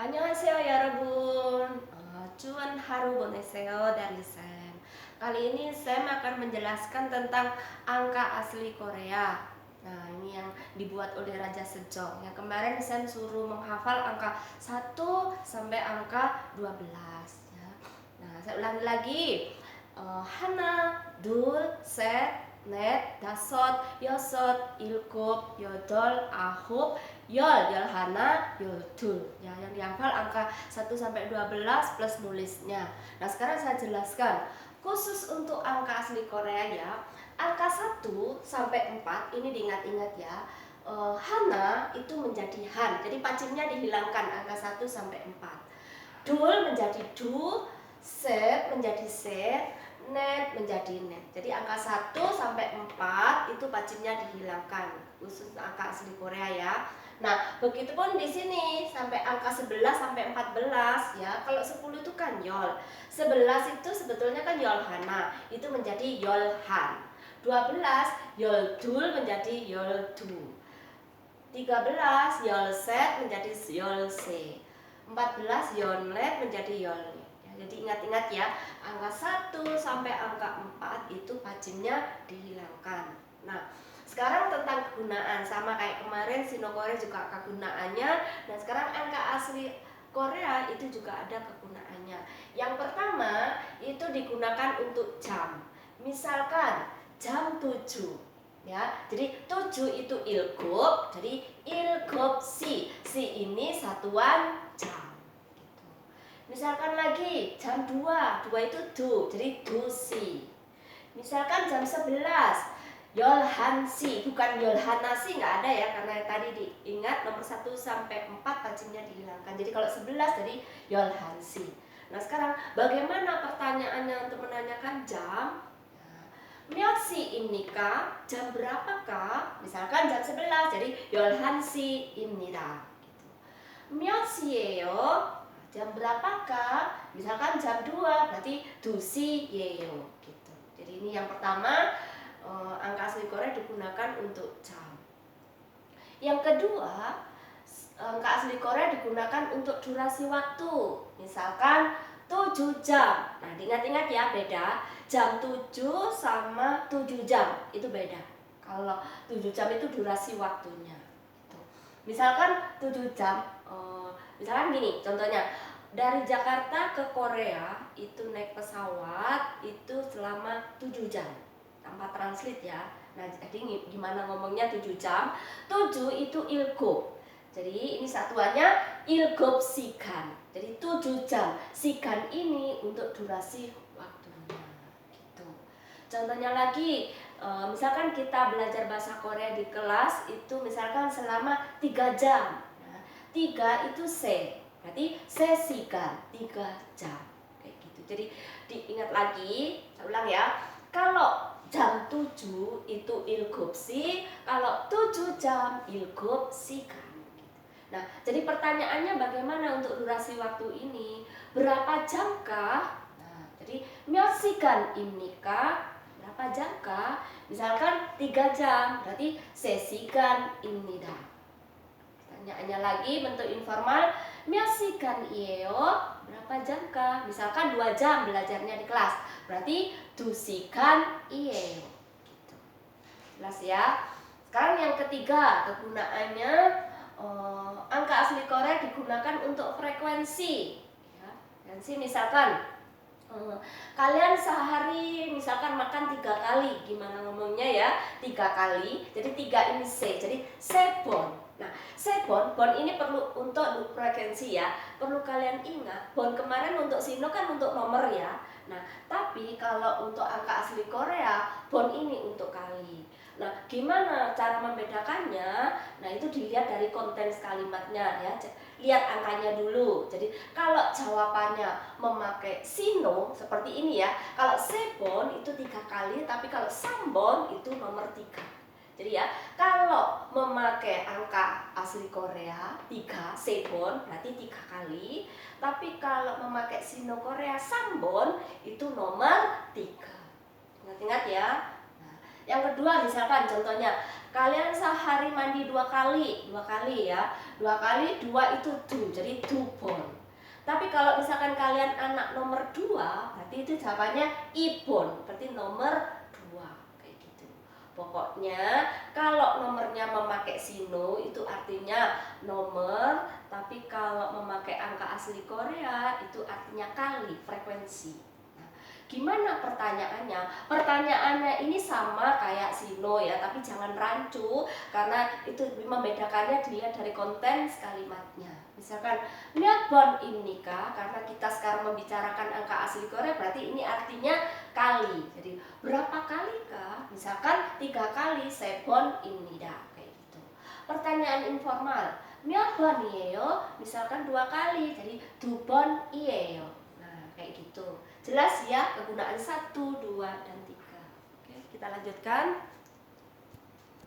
안녕하세요 여러분. Cuan haru boneseo dari Sam. Kali ini Sam akan menjelaskan tentang angka asli Korea. Nah, ini yang dibuat oleh Raja Sejong. Yang kemarin Sam suruh menghafal angka 1 sampai angka 12 ya. Nah, saya ulangi lagi. 하나, 둘, 셋, 넷, 다섯, 여섯, 일곱, 여덟, 아홉, 열하나, 열둘. Ya, yang dihafal angka 1 sampai 12 plus nulisnya. Nah, sekarang saya jelaskan. Khusus untuk angka asli Korea ya. Angka 1 sampai 4 ini diingat-ingat ya. Hana itu menjadi han. Jadi pacimnya dihilangkan angka 1 sampai 4. Dul menjadi du, set menjadi set, net menjadi net. Jadi angka 1 sampai 4 itu pacimnya dihilangkan, khusus angka asli Korea ya. Nah, begitupun di sini sampai angka 11 sampai 14 ya. Kalau 10 itu kan yol. 11 itu sebetulnya kan yol hana, itu menjadi yol han. 12 yol dul menjadi yol du. 13 yol set menjadi yol se. 14 yol net menjadi yol net. Jadi ingat-ingat ya, angka 1 sampai angka 4 itu pacimnya dihilangkan. Nah, sekarang tentang kegunaan, sama kayak kemarin Sino-Korea juga kegunaannya. Dan sekarang angka asli Korea itu juga ada kegunaannya. Yang pertama itu digunakan untuk jam. Misalkan jam 7 ya. Jadi 7 itu ilgop, jadi ilgop si. Si ini satuan jam. Misalkan lagi jam 2, 2 itu du, jadi dusi. Misalkan jam 11, yolhansi, bukan yolhanasi, nggak ada ya, karena tadi diingat nomor 1 sampai 4 pacimnya dihilangkan. Jadi kalau 11 jadi yolhansi. Nah, sekarang bagaimana pertanyaannya untuk menanyakan jam? Myotsi imnika, jam berapakah? Misalkan jam 11, jadi yolhansi imnida. Myotsi jam berapakah? Misalkan jam 2 berarti dusi yeyo gitu. Jadi ini yang pertama, angka asli Korea digunakan untuk jam. Yang kedua, angka asli Korea digunakan untuk durasi waktu. Misalkan 7 jam. Nah, diingat-ingat ya, beda. Jam 7 sama 7 jam itu beda. Kalau 7 jam itu durasi waktunya gitu. Misalkan 7 jam, misalkan gini contohnya, dari Jakarta ke Korea itu naik pesawat itu selama 7 jam tanpa translate ya. Nah, jadi gimana ngomongnya 7 jam? 7 itu ilgop. Jadi ini satuannya ilgop sikan. Jadi 7 jam. Sikan ini untuk durasi waktunya gitu. Contohnya lagi, misalkan kita belajar bahasa Korea di kelas itu misalkan selama 3 jam. 3 itu se, berarti sesikan 3 jam kayak gitu. Jadi diingat lagi, saya ulang ya. Kalau jam 7 itu ilgopsi, kalau 7 jam ilgopsikan. Nah, jadi pertanyaannya bagaimana untuk durasi waktu ini? Berapa jamkah? Nah, jadi myosikan imnika, berapa jamkah? Misalkan 3 jam, berarti sesikan imnida. Pertanyaannya lagi bentuk informal, myosikan ieo, berapa jamkah? Misalkan 2 jam belajarnya di kelas, berarti dusikan ieo gitu. Jelas ya. Sekarang yang ketiga, kegunaannya, angka asli Korea digunakan untuk frekuensi ya. Frekuensi misalkan, kalian sehari misalkan makan 3 kali, gimana ngomongnya ya, 3 kali, jadi 3 ini se, jadi sebon. Nah, sebon, bon ini perlu untuk frekuensi ya, perlu kalian ingat, bon kemarin untuk Sino kan untuk nomor ya. Nah, tapi kalau untuk angka asli Korea, bon ini untuk kali. Nah, gimana cara membedakannya? Nah, itu dilihat dari konten kalimatnya ya. Lihat angkanya dulu. Jadi, kalau jawabannya memakai Sino seperti ini ya. Kalau sebon itu 3 kali, tapi kalau sambon itu nomor 3. Jadi ya, kalau memakai angka asli Korea 3, sebon berarti 3 kali. Tapi kalau memakai Sino Korea sambon itu nomor 3. Ingat-ingat ya. Nah, yang kedua misalkan contohnya, kalian sehari mandi 2 kali ya. 2 kali 2 itu du, jadi dubon. Tapi kalau misalkan kalian anak nomor 2, berarti itu jawabannya ibon, berarti nomor 2 kayak gitu. Pokoknya kalau nomornya memakai sino itu artinya nomor, tapi kalau memakai angka asli Korea itu artinya kali, frekuensi. Gimana pertanyaannya? Pertanyaannya ini sama kayak sino ya, tapi jangan rancu karena itu membedakannya dilihat dari konten kalimatnya. Misalkan bon ini kah, karena kita sekarang membicarakan angka asli Korea berarti ini artinya kali. Jadi berapa kali kah? Misalkan 3 kali sebon ini dah kayak gitu. Pertanyaan informal. bon iyeyo, misalkan 2 kali, jadi bon iyeyo. Nah, kayak gitu. Jelas ya kegunaan 1, 2, dan 3. Oke, kita lanjutkan.